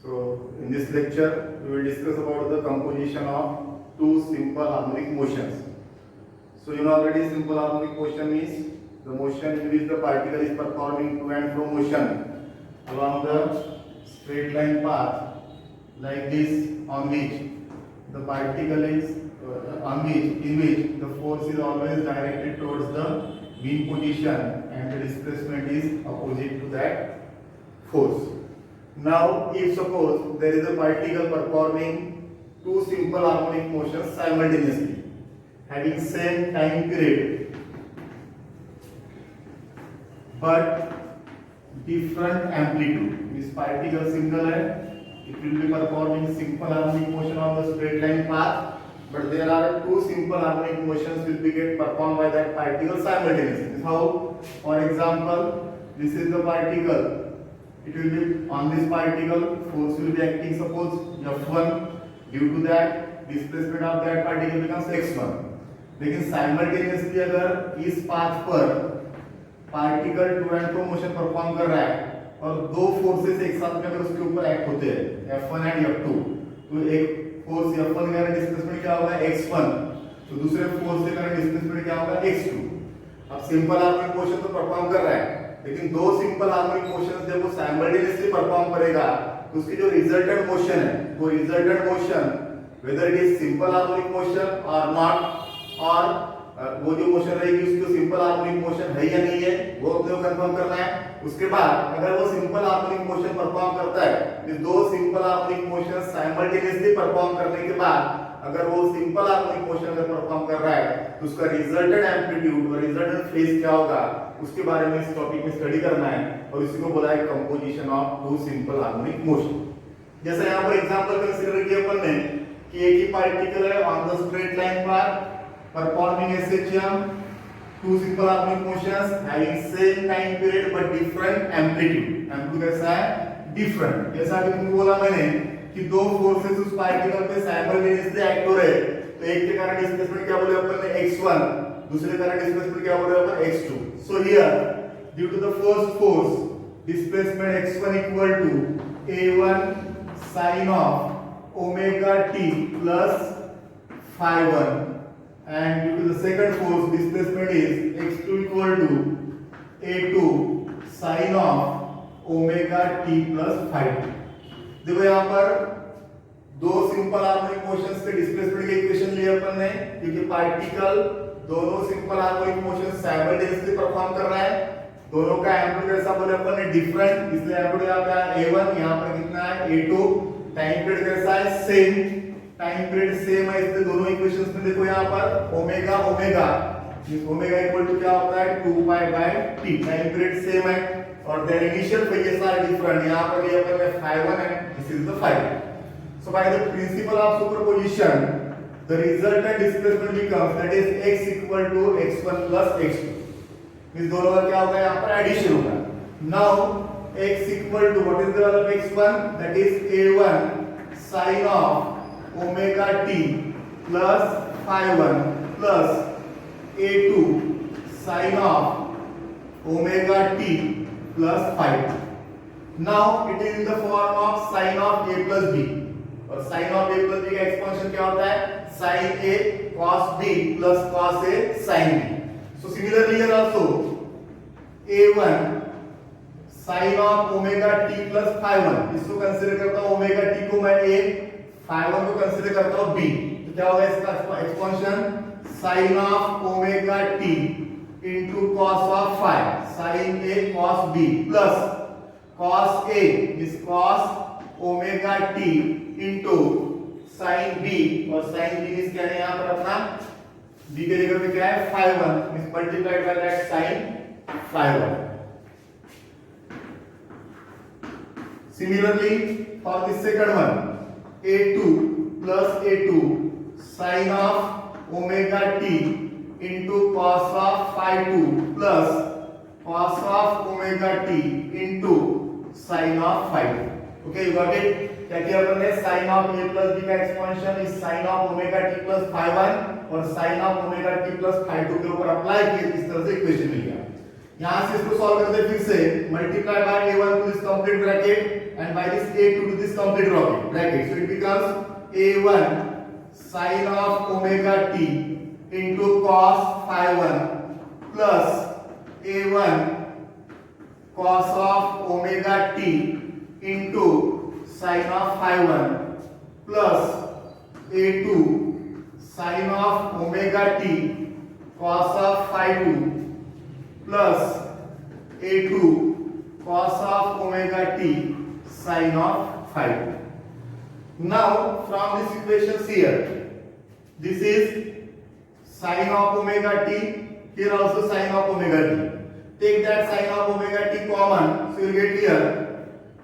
So in this lecture we will discuss about the composition of two simple harmonic motions. So you know already simple harmonic motion means the motion in which the particle is performing to and fro motion along the straight line path like this, on which the particle is in which the force is always directed towards the mean position and the displacement is opposite to that force. Now if suppose there is a particle performing two simple harmonic motions simultaneously having same time period but different amplitude, this particle single है, it will be performing simple harmonic motion on the straight line path, but there are two simple harmonic motions will be get performed by that particle simultaneously. How? For example, this is the particle. It will be on this particle, force will be acting suppose F1. Due to that, displacement of that particle becomes x1. लेकिन simultaneously अगर इस path पर particle to and fro motion perform कर रहा है और दो forces एक साथ में अगर उसके ऊपर एक्ट होते हैं F1 एंड F2, तो एक फोर्स F1 के कारण डिस्प्लेसमेंट क्या होगा x1, तो दूसरे फोर्स के कारण डिस्प्लेसमेंट क्या होगा x2. अब सिंपल हार्मोनिक मोशन तो परफॉर्म कर रहा है, लेकिन दो सिंपल हार्मोनिक मोशंस जब वो साइमल्टेनियसली परफॉर्म करेगा तो उसकी जो रिजल्टेंट मोशन है वो resultant motion whether it is simple harmonic motion और नॉट, और वो जो मोशन रहेगी उसको सिंपल हार्मोनिक मोशन है या नहीं है वो अपने को कंफर्म करना है. उसके बाद अगर वो सिंपल हार्मोनिक मोशन परफॉर्म करता है तो दो simple harmonic motion simultaneously perform करने के बाद अगर वो सिंपल हार्मोनिक मोशन अगर परफॉर्म कर रहा है तो उसका रिजल्टेंट एम्पलीट्यूड और रिजल्टेंट फेज क्या होगा उसके बारे में इस टॉपिक में स्टडी करना है, और इसी को बोला है composition of two simple harmonic motion. जैसे यहाँ पर एग्जांपल कंसीडर किया अपन ने कि एक ही पार्टिकल है ऑन द स्ट्रेट लाइन पर performing SHM, two simple harmonic motions having same time period but different amplitude. Amplitude कैसा है? Different. जैसा कि तुमको बोला मैंने कि दो फोर्सेस उस पार्टिकल पे साइमल्टेनियसली एक्ट हो रहे, तो एक के कारण डिस्प्लेसमेंट क्या बोले अपन ने x1, दूसरे कारण डिस्प्लेसमेंट क्या बोले अपन x2. So here due to the first force displacement x1 equal to a1 sin of omega t plus phi 1, and due to the second force displacement is x2 equal to a2 sin of omega t plus phi 2. देखो यहाँ पर दो simple harmonic motions के displacement के equation लिए अपन ने, क्योंकि particle दोनों simple harmonic motion simultaneously perform कर रहा है, दोनों का एम्पलीट्यूड कैसा बोले अपन ने डिफरेंट, इसलिए एम्पलीट्यूड यहाँ पे a1, यहाँ पर कितना है a2, टाइम पीरियड कैसा है सेम, टाइम पीरियड सेम है, इसलिए दोनों इक्वेशंस में देखो यहाँ पर ओमेगा ओमेगा इक्वल टू क्या होता है 2 pi by t, time period same है और their initial phases are different. यहाँ पर ये अपन में phi 1 है, this is the phi 2. So by the principle of superposition the resultant displacement becomes that is x equal to x1 plus x2. इस दोनों का क्या होगा यहाँ पर एडिशन होगा. Now x equal to what is the value of x1, that is a1 sin of omega t plus phi 1 plus a2 sin of omega t plus phi 2. Now it is in the form of sin of a plus b, और sin of a plus b का expansion क्या होता है sin a cos b plus cos a sin b. So similarly here also a1 sin of omega t plus phi 1, इसको consider करता हूं omega t को मैं a, phi 1 को कंसीडर करता हूं b, तो क्या होगा इसका expansion sin of omega t into cos of phi, sin a cos b plus cos a is cos omega t into sin b, और sin b is क्या है यहाँ पर अपना b के जगह पे क्या है phi 1 is multiplied by that sin phi 1. Similarly for the second one a2 plus a2 sin of omega t into cos of phi 2 plus cos of omega t into sin of phi 2. Okay, you got it? क्या किया अपन ने sin of a plus b का expansion इस sin of omega t plus phi 1 और sin of omega t plus phi 2 के ऊपर apply किए, इस तरह से इक्वेशन मिल गया. यहां से इसको सॉल्व करते फिर से multiply by a1 to this complete bracket and by this A2 to this complete bracket. So it becomes A1 sin of omega t into cos phi 1 plus A1 cos of omega t into sin of phi 1 plus A2 sin of omega t cos of phi 2 plus A2 cos of omega t sin of phi 2. Now from this equations here, this is sin of omega t, here also sin of omega t. Take that sin of omega t common, so you get here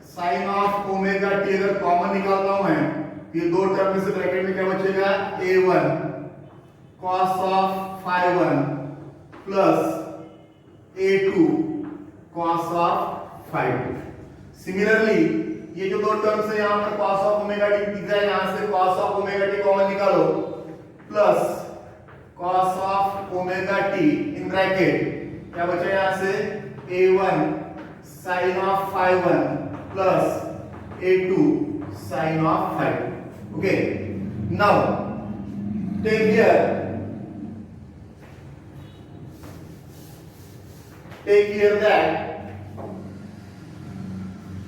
sin of omega t अगर common निकालता हूं मैं, ये दो term में से bracket में क्या बचेगा, a1 cos of phi 1 plus a2 cos of phi 2. Similarly ये जो दो टर्म्स है यहाँ पर cos of omega t दिख रहा है, यहाँ से cos of omega t common निकालो plus cos of omega t in bracket क्या बचा यहाँ से a1 sin of phi 1 plus a2 sin of phi 2. Okay, now take here that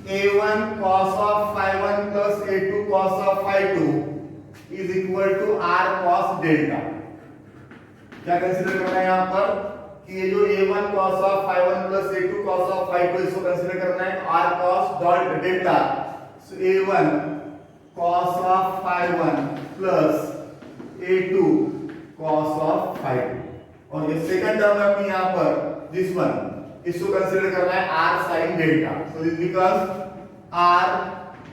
a1 cos of phi 1 plus a2 cos of phi 2 is equal to r cos delta. क्या consider करना है यहाँ पर कि ये जो a1 cos of phi 1 plus a2 cos of phi 2 इसको consider करना है r cos dot delta. So a1 cos of phi 1 plus a2 cos of phi 2 और ये सेकंड टर्म है अपनी यहाँ पर this one, इसको कंसीडर करना है r sin delta. So this becomes r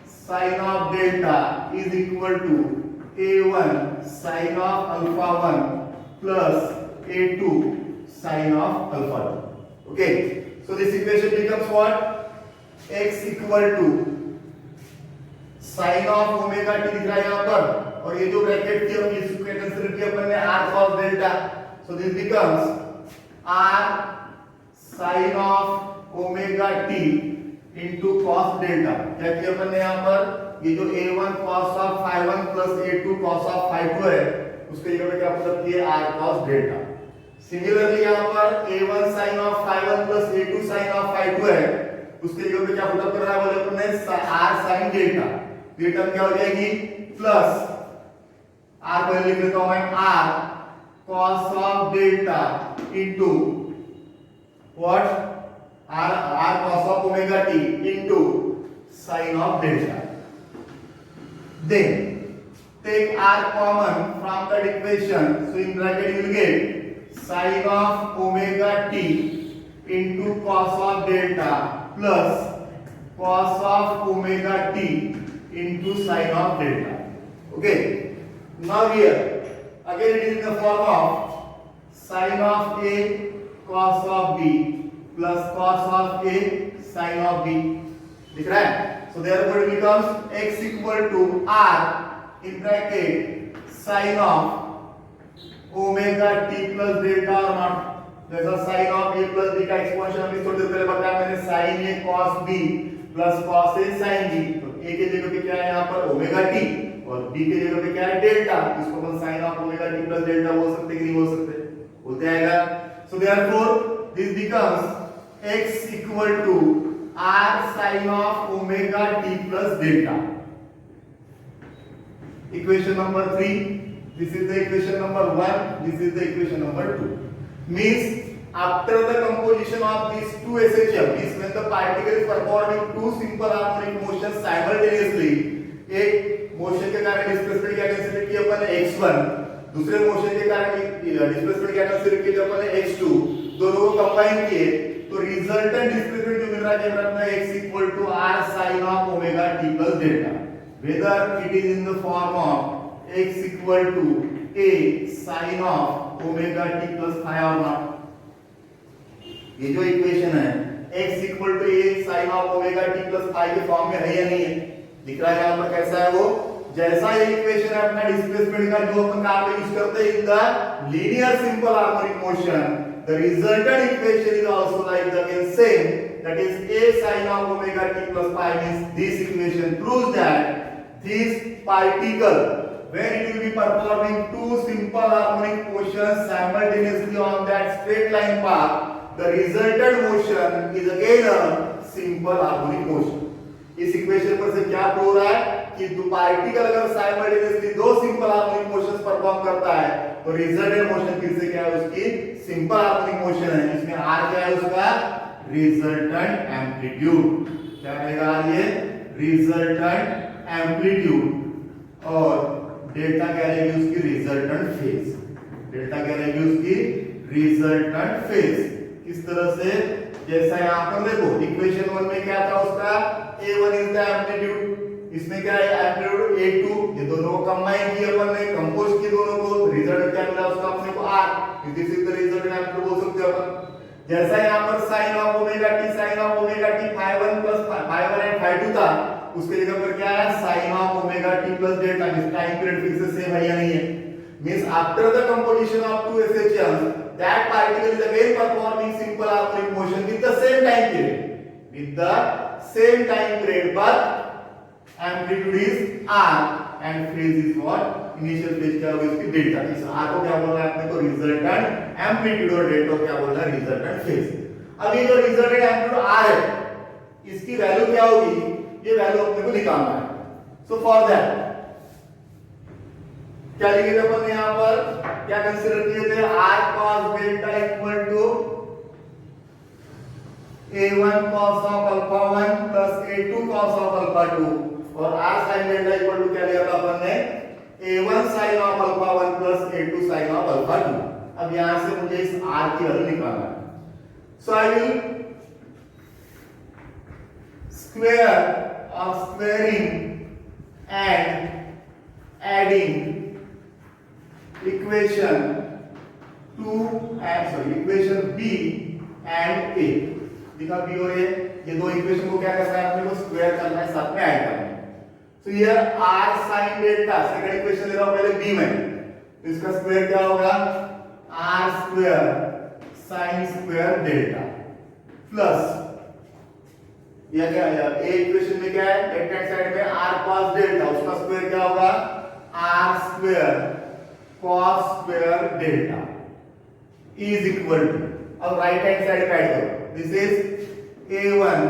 sin of delta is equal to a1 sin of alpha 1 plus a2 sin of alpha 2. Okay, so this equation becomes what, x equal to sin of omega t दिख रहा है यहाँ पर और ये जो bracket थी हमने इसको कंसीडर किया अपन ने r cos delta. So this becomes r sin of omega t into cos delta. क्या किया अपन ने यहाँ पर, ये जो a1 cos of phi 1 plus a2 cos of phi 2 है उसके जगह पे क्या मतलब किया r cos delta. सिमिलरली यहाँ पर a1 sin of phi 1 plus a2 sin of phi 2 है उसके जगह पे क्या मतलब कर रहा है बोले अपन ने r sin delta. ये टर्म क्या हो जाएगी प्लस r पहले लिख लेता हूं मैं r cos of delta into what, r cos of omega t into sin of delta. Then take r common from that equation, so in bracket you will get sin of omega t into cos of delta plus cos of omega t into sin of delta. Okay, now here again it is in the form of sin of a cos of b plus cos of a sin of b. दिख रहा है? So therefore it becomes x equal to r in bracket sin of omega t plus delta or not. जैसा sin of a plus b का exponential हमने थोड़ी देर पहले बताया मैंने sin a cos b plus cos a sin b. तो a के जगह पे क्या है यहाँ पर ओमेगा t और b के जगह पे क्या है डेल्टा. इसको अपन sin of omega t plus delta बोल सकते कि नहीं बोल सकते, बोलते आएगा. So therefore this becomes x equal to r sin of omega t plus delta. Equation number 3, this is the equation number 1, this is the equation number 2. Means after the composition of these two SHM, means when the particle is performing two simple harmonic motions simultaneously, एक motion के कारण displacement क्या consider किया अपन ने x1, दूसरे motion के कारण displacement क्या कंसीडर किया अपन ने x2, दोनों को कंबाइन किए तो रिजल्टेंट डिस्प्लेसमेंट जो मिल रहा है अपना x equal to r sin of omega t plus delta, whether it is in the form of x equal to a sin of omega t plus phi or not. ये जो equation है x equal to a sin of omega t plus phi के form में है या नहीं है, दिख रहा है यहाँ पर कैसा है वो, जैसा ये इक्वेशन है अपना डिस्प्लेसमेंट का जो अपन कहां पे यूज करते हैं in the linear simple harmonic motion, the resultant equation is also like the again same, that is a sin of omega t plus pi means this equation proves that this particle, when it will be performing two simple harmonic motions simultaneously on that straight line path, the resultant motion is again a simple harmonic motion. इस equation पर से क्या prove रहा है कि दो particle अगर simultaneously दो सिंपल हार्मोनिक मोशंस परफॉर्म करता है तो रिजल्टेंट मोशन फिर से क्या है उसकी सिंपल हार्मोनिक मोशन है, जिसमें आर क्या है उसका रिजल्टेंट एम्पलीट्यूड। क्या रहेगा ये रिजल्टेंट एम्पलीट्यूड और डेल्टा क्या रहेगी उसकी रिजल्टेंट फेज। डेल्टा क्या रहेगी उसकी रिजल्टेंट फेज। किस तरह से, जैसा यहां पर देखो इक्वेशन 1 में क्या था उसका a1 इज द एम्पलीट्यूड, इसमें क्या है एम्पलीट्यूड a2, ये दोनों को कंबाइन किया अपन ने, कंपोज किए दोनों को, रिजल्ट क्या मिला उसका अपने को r, this is the resultant amplitude बोल सकते हैं अपन। जैसा यहां पर sin of omega t phi1 plus phi1 and phi2 था, उसके जगह पर क्या है sin of omega t plus delta, इस टाइम पीरियड फिर से सेम है या नहीं है, means after the composition of two SHLs that particle is again performing simple harmonic motion with the same time period, but amplitude is r and phase is what, initial phase क्या होगा इसकी delta. इस r को क्या बोलना है अपने को रिजल्टेंट एम्पलीट्यूड और डेल्टा को क्या बोलना है रिजल्टेंट फेज। अब ये जो रिजल्टेंट एम्पलीट्यूड r है इसकी वैल्यू क्या होगी, ये वैल्यू अपने को निकालना है। सो फॉर दैट क्या लिखे थे अपन यहां पर, क्या कंसीडर किए थे, r cos delta equal to a1 cos of alpha 1 plus a2 cos of alpha 2 और r sin delta equal to क्या लिया था अपन ने a1 sin of alpha 1 plus a2 sin of alpha 2। अब यहां से मुझे इस r की वैल्यू निकालना है। So I will square of squaring and adding equation 2 and equation b and a, दिखा b और a, ये दो इक्वेशन को क्या करना है अपने को स्क्वायर करना है, साथ में ऐड करना है। तो ये r sin delta second equation ले रहा हूं पहले b में, तो इसका स्क्वायर क्या होगा r square sin square delta plus ये क्या है ए इक्वेशन में क्या है लेफ्ट हैंड साइड में r cos डेल्टा, उसका स्क्वायर क्या होगा r square cos square delta is equal to, अब राइट हैंड साइड का ऐड करो, this is a1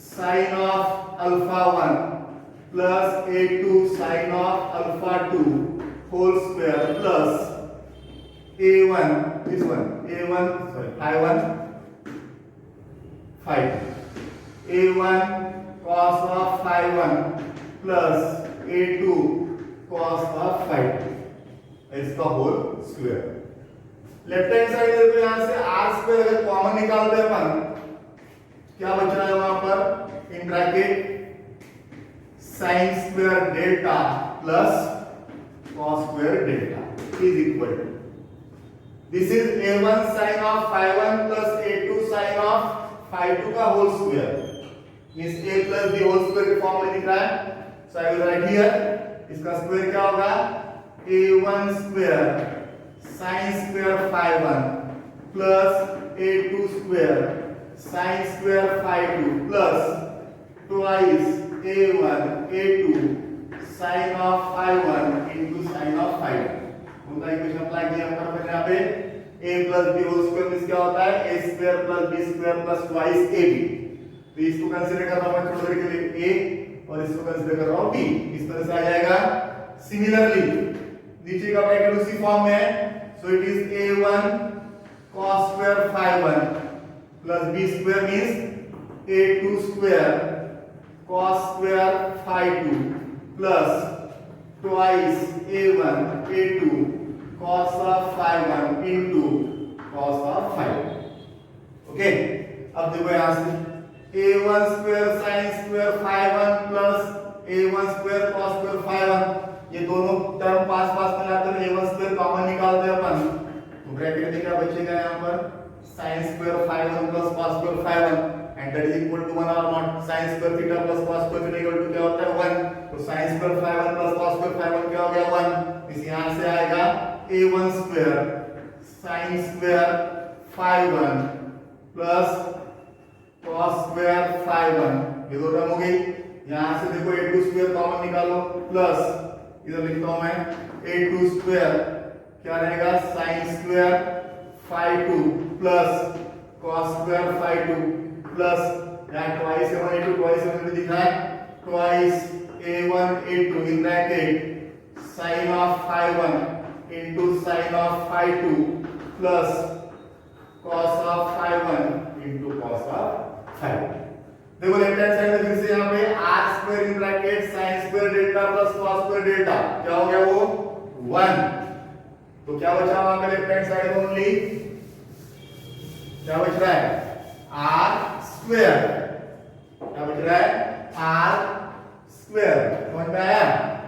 sin of alpha 1 plus a2 sin of alpha 2 whole square plus a1 this one a1 sorry phi1 phi2 a1 cos of phi1 plus a2 cos of phi2 इसका whole square. Left hand side देखो यहां से r square अगर common निकालते हैं अपन, क्या बच रहा है वहां पर in bracket sin square delta plus cos square delta is equal to, this is a1 sin of phi1 plus a2 sin of phi2 का whole square, means a plus b whole square के form में दिख रहा है। So I will write here, इसका square क्या होगा a1 square sin square phi1 plus a2 square sin square phi2 plus twice a1 a2 sin of phi1 into sin of phi2। उनका equation apply किया हम यहां पे a plus b whole square means क्या होता है a square plus b square plus twice ab। तो इसको कंसीडर कर रहा हूं मैं थोड़ी देर के लिए a और इसको कंसीडर कर रहा हूं b, इस तरह से आ जाएगा। सिमिलरली नीचे का ब्रैकेट उसी फॉर्म में है, so it is a1 cos square phi1 plus b square means a2 square cos square phi2 plus twice a1 a2 cos of phi1 into cos of phi2। Okay, अब देखो यहां से a1 square sin square phi1 plus a1 square cos square phi1, ये दोनों term पास पास में लाते हैं, a1 square common निकालते हैं अपन, तो ब्रैकेट में क्या बचेगा यहां पर sin square phi1 plus cos square phi1 and that is equal to 1 और not sin square theta plus cos square theta equal to क्या होता है 1, तो sin square phi1 plus cos square phi1 क्या हो गया 1, इस यहां से आएगा a1 square sin square phi1 plus cos cos square phi 1, ये दो टर्म हो गई। यहां से देखो a2 स्क्वायर कॉमन निकालो प्लस इधर लिखता हूं मैं a2 स्क्वायर क्या रहेगा sin square phi 2 plus cos square phi 2 plus यहां twice a1 a2 twice a1 में दिखा है twice a1 a2 in bracket sin of phi 1 into sin of phi 2 plus cos of phi 1 into cos of phi 2। देखो left hand side में फिर से यहाँ पे r स्क्वायर इन bracket sin square delta plus cos square delta क्या हो गया वो 1। तो क्या बचा वहां पे लेफ्ट हैंड साइड में ओनली क्या बच रहा है r स्क्वायर, क्या बच रहा है r स्क्वायर। समझ में आया?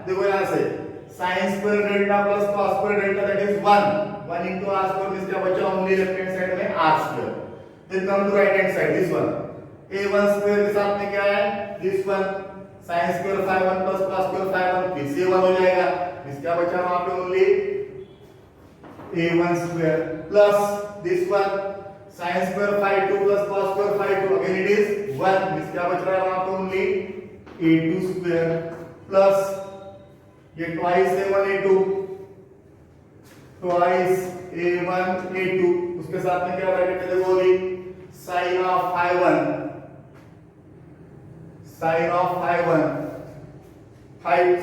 देखो यहां से sin square delta plus cos square delta that is 1 into r square means क्या बचा ओनली लेफ्ट हैंड साइड में r square. Then come to right hand side this one a1 square के साथ में क्या है this one sin square phi 1 plus cos square phi 1 फिर से 1 हो जाएगा। इस क्या बचा वहां पे only a1 square plus this one sin square phi 2 plus cos square phi 2 again it is 1। इस क्या बच रहा है वहां पे ओनली a2 स्क्वायर प्लस ये twice a1 a2 twice a1 a2 उसके साथ में क्या ब्रैकेट में देखोगे sin of phi 1 sin of phi 1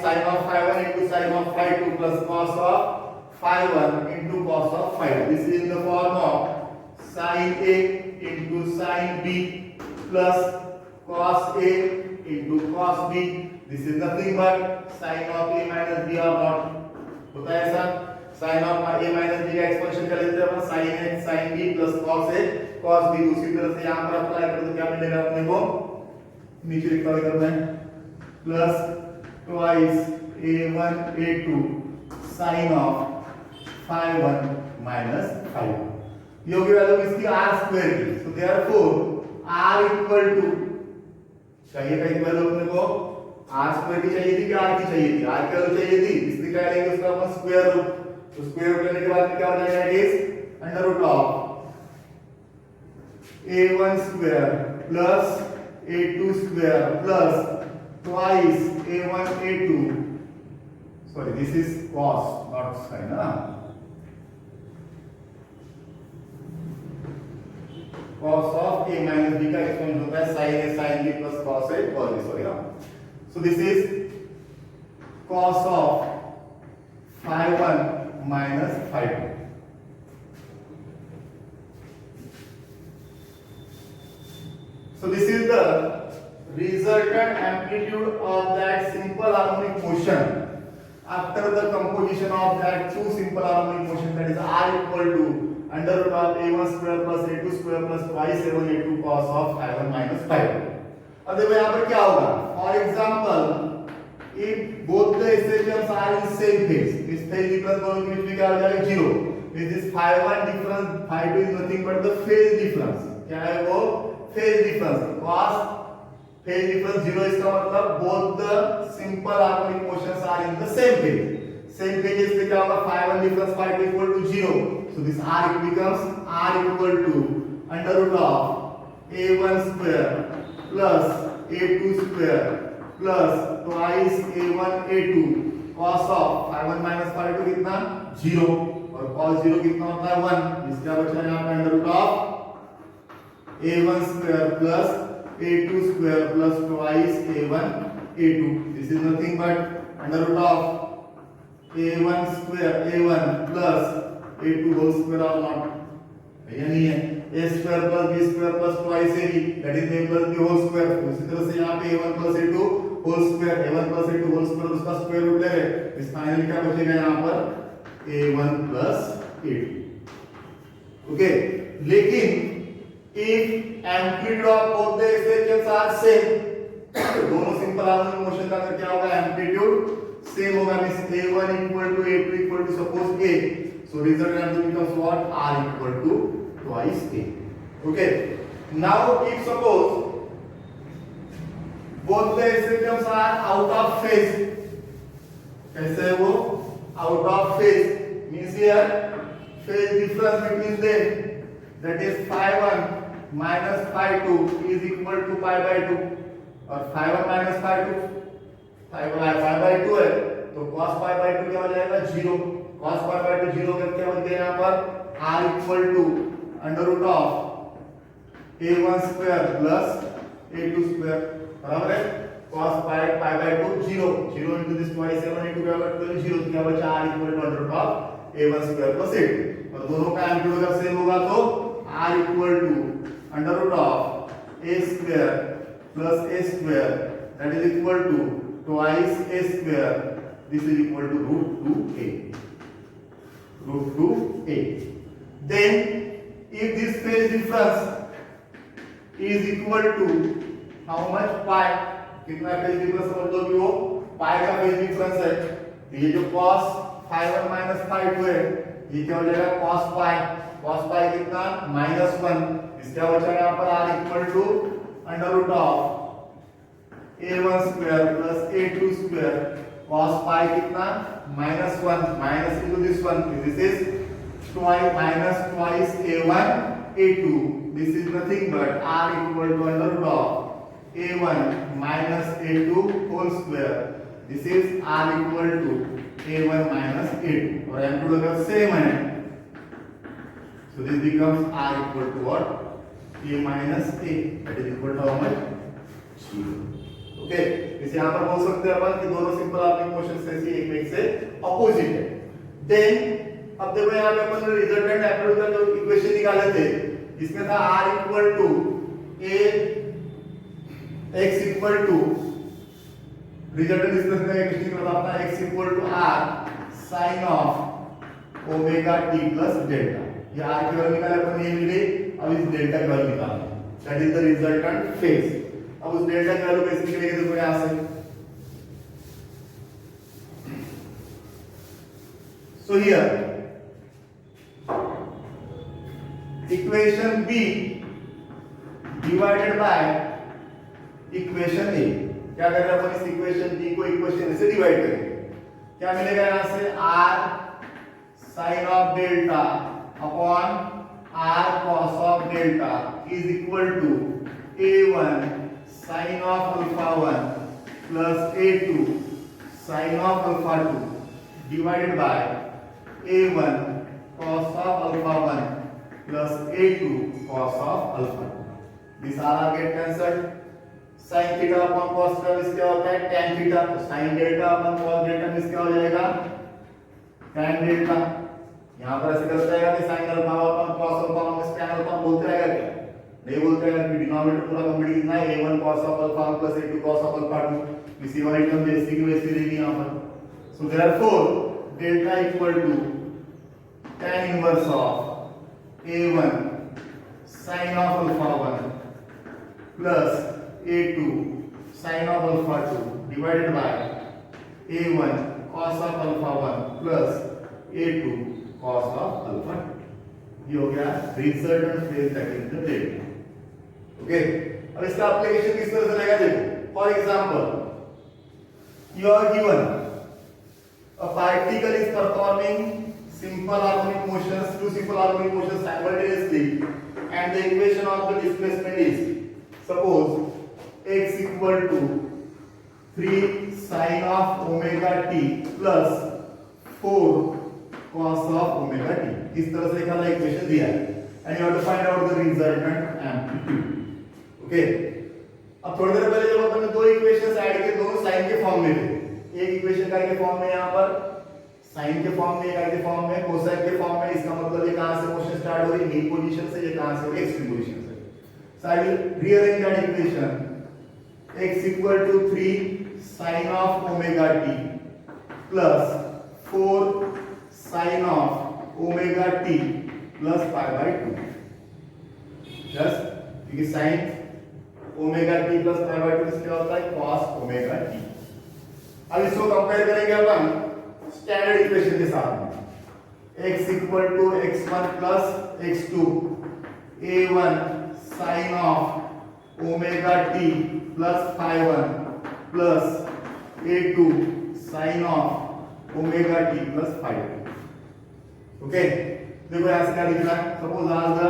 sin of phi 1 into sin of phi 2 plus cos of phi 1 into cos of phi 2। This is in the form of sin A into sin B plus cos A into cos B। This is nothing but sin of A minus B or not होता है ऐसा। sin of A minus B का expansion कर लेते हैं अपन sin A sin B plus cos A cos B। उसी तरह से यहाँ पर अप्लाई करें तो क्या मिलेगा अपने को नीचे लिखता हुआ करना है plus twice a1 a2 sin of phi 1 minus phi 2। ये होगी वैल्यू इसकी r स्क्वायर की। So therefore r equal to चाहिए का इक्वल अपने को r स्क्वायर की चाहिए थी कि r की चाहिए थी? r की वैल्यू चाहिए थी इसलिए क्या लेंगे उसका अपन स्क्वायर रूट। तो स्क्वायर रूट लेने के बाद क्या हो जाएगा it is under root of a1 square plus a2 square plus twice a1 a2 sorry this is cos not sin cos of a minus b का एक्सपेंशन होता है sin a sin b plus cos a cos b sorry so this is cos of phi 1 minus phi 2। So this is the resultant amplitude of that simple harmonic motion after the composition of that two simple harmonic motion that is r equal to under root of a1 square plus a2 square plus twice a1 a2 cos of phi 1 minus phi 2। अब देखो यहाँ पर क्या होगा for example if both the equations are in same phase this phase difference दोनों के बीच में क्या हो जाएगा zero. this phi 1 difference phi 2 is nothing but the phase difference। क्या है वो phase difference cos phase difference 0 इसका मतलब both the simple harmonic motions are in the same phase इसलिए क्या होगा phi 1 difference phi 2 equal to 0। so this r becomes r equal to under root of a1 square plus a2 square plus twice a1 a2 cos of phi 1 minus phi 2 कितना 0 और cos 0 कितना होता है 1। इसका बचा यहाँ पे under root of a1 square plus a2 square plus twice a1 a2 this is nothing but under root of a1 square a1 plus a2 whole square or not ये नहीं है a square plus b square plus twice ab that is a plus b whole square। उसी तरह से यहाँ पे a1 plus a2 whole square a1 plus a2 whole square उसका square root ले रहे इस फाइनल क्या बचेगा यहाँ पर a1 plus a2 ओके। लेकिन if amplitude of both the equations are same दोनों सिंपल हार्मोनिक मोशन का अगर क्या होगा एम्पलीट्यूड सेम होगा means a1 equal to a2 equal to suppose a so result amplitude becomes what r equal to twice a। okay now if suppose both the equations are out of phase कैसे है वो out of phase means here phase difference between them that is phi 1 minus phi two is equal to pi by two, और phi one minus phi two, phi by two है तो cos pi by two क्या हो जाएगा, zero. cos pi by two zero करके क्या बनते हैं यहाँ पर r equal to under root of a1 square plus a2 square, बराबर है। cos pi by two zero, zero into this twice a1 into क्या होगा जीरो, क्या बचा r equal to under root of a1 square plus a2, और दोनों का amplitude अगर सेम होगा तो r equal to under root of a square plus a square that is equal to twice a square, this is equal to root 2a। then if this phase difference is equal to how much pi, कितना phase difference समझ लो कि वो पाई का phase difference है, तो ये जो cos phi one minus phi two है ये क्या हो जाएगा cos पाई कितना -1, इसका बचा यहाँ पर r equal to under root of a1 square plus a2 square, cos pi कितना -1 minus into this one, this is twice minus twice a1 a2, this is nothing but r equal to under root of a1 minus a2 whole square, this is r equal to a1 minus a2, और m2 अगर same है so this becomes r equal to what, a minus a, that is equal to how much, 0। Okay, इसे यहाँ पर बोल सकते हैं अपन कि दोनों सिंपल हार्मोनिक मोशंस ऐसी एक एक से अपोजिट है। देन अब देखो यहाँ पे अपन रिजल्टेंट एम्पलीट्यूड का जो इक्वेशन निकाले थे, इसमें था r equal to a x equal to, resultant इसमें का इक्वेशन निकला था x equal to r sin of omega t plus delta, ये r की वैल्यू निकाले अपन, ये मिली। अब इस डेल्टा की वैल्यू निकालनी है, that is the resultant phase. अब उस डेल्टा की वैल्यू कैसे निकलेगी, देखो यहां से, so here equation b divided by equation a, क्या कर रहे हैं अपन, इस इक्वेशन b को इक्वेशन a से डिवाइड करेंगे, क्या मिलेगा यहां से r sin of delta upon r cos of delta is equal to a1 sin of alpha 1 plus a2 sin of alpha 2 divided by a1 cos of alpha 1 plus a2 cos of alpha, this r get cancelled, sin theta upon cos theta इस क्या होता है tan theta, तो sin delta upon cos delta में क्या हो जाएगा tan delta, यहाँ पर ऐसे करता है कि sin alpha upon cos alpha में tan alpha बोलते रहेगा क्या, नहीं बोलते रहेगा कि डिनोमिनेटर पूरा कंप्लीट कितना है a1 cos of alpha plus a2 cos of alpha 2, इसी वाली टर्म जैसी की वैसी रहेगी यहाँ पर, so therefore delta equal to tan inverse of a1 sin of alpha 1 plus a2 sin of alpha 2 divided by a1 cos of alpha 1 plus a2 cos of alpha 2, ये हो गया resultant phase that is the delta. Okay, अब इसका application किस तरह से रहेगा, देखो for example you are given a particle is performing simple harmonic motions, two simple harmonic motions simultaneously, and the equation of the displacement is, suppose x equal to 3 sin of omega t plus 4 cos of omega t, इस तरह से एक equation दिया है, and you have to find out the resultant amplitude। Okay, अब थोड़ी देर पहले जब अपन ने दो इक्वेशंस ऐड किए, दोनों साइन के फॉर्म में थे, एक इक्वेशन का के फॉर्म में, यहाँ पर साइन के फॉर्म में, एक के फॉर्म में, कोसाइन के फॉर्म में, इसका मतलब ये कहां से मोशन स्टार्ट हो रही है, मीन पोजीशन से, ये कहां से हो रही है, एक्सट्रीम पोजीशन से। So I will rearrange that equation, x equal to 3 sin of omega t plus 4 sin of omega t plus pi by 2, just क्योंकि sin omega t plus pi by 2 क्या होता है cos ओमेगा t। अब इसको compare करेंगे अपन standard equation के साथ में, x equal to x1 plus x2 a1 sin of omega t plus phi 1 plus a2 sin of omega t plus phi 2। Okay, देखो यहां से क्या लिख रहा है, सपोज आज the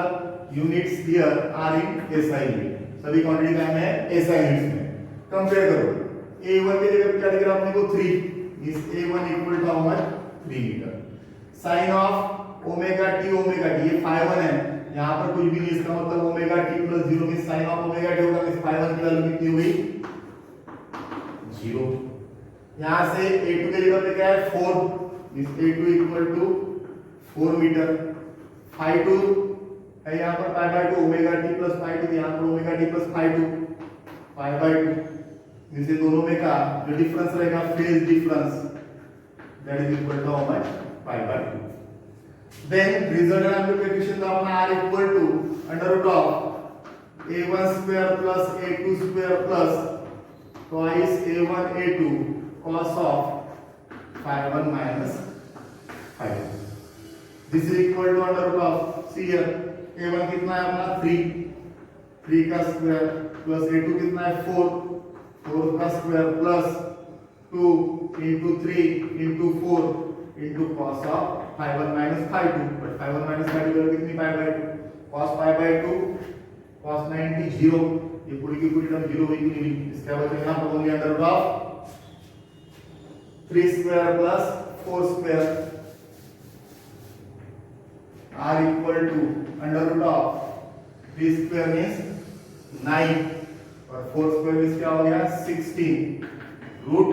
units here are in SI unit, सभी क्वांटिटी का है एसआई यूनिट्स में। कंपेयर करो, a1 की जगह क्या दिख रहा है अपने को 3, is a1 equal to how much 3 metre. Sine of omega t, ये phi1 है, यहां पर कुछ भी नहीं, इसका मतलब ओमेगा टी प्लस 0 में साइन ऑफ ओमेगा टी होगा, इस phi1 की वैल्यू कितनी हुई 0। यहां से a2 की जगह पे क्या है 4, इस a2 equal to 4 metre. phi2 है यहां पर pi by 2, omega t plus phi2, यहां पर omega t plus phi2 pi by 2, इनसे दोनों में का जो डिफरेंस रहेगा phase difference, that is equal to how much pi by 2। Then resultant amplitude coefficient का अपना r equal to under root of a1 square plus a2 square plus twice a1 a2 cos of phi1 minus phi2, this is equal to under root of, see here a1 कितना है अपना 3 का square plus a2 कितना है 4 का square plus 2 into 3 into 4 into cos of phi1 minus phi2, but phi1 minus phi2 value कितनी pi by 2, cos pi by 2 cos 90 0, ये पूरी की पूरी टर्म 0 हुई कि नहीं, इसका वजह यहाँ पर होंगे under root of 3 square plus 4 square r equal to under root of 3 square means 9 और 4 स्क्वायर मींस क्या हो गया 16 root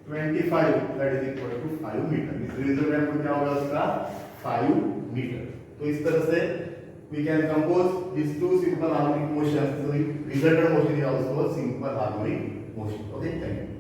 25, that is equal to 5 metre. इस रिजल्टेंट क्या होगा उसका 5 मीटर। तो इस तरह से we can compose these two simple harmonic motions, so the resultant motion is also a simple harmonic motion. Okay, thank you.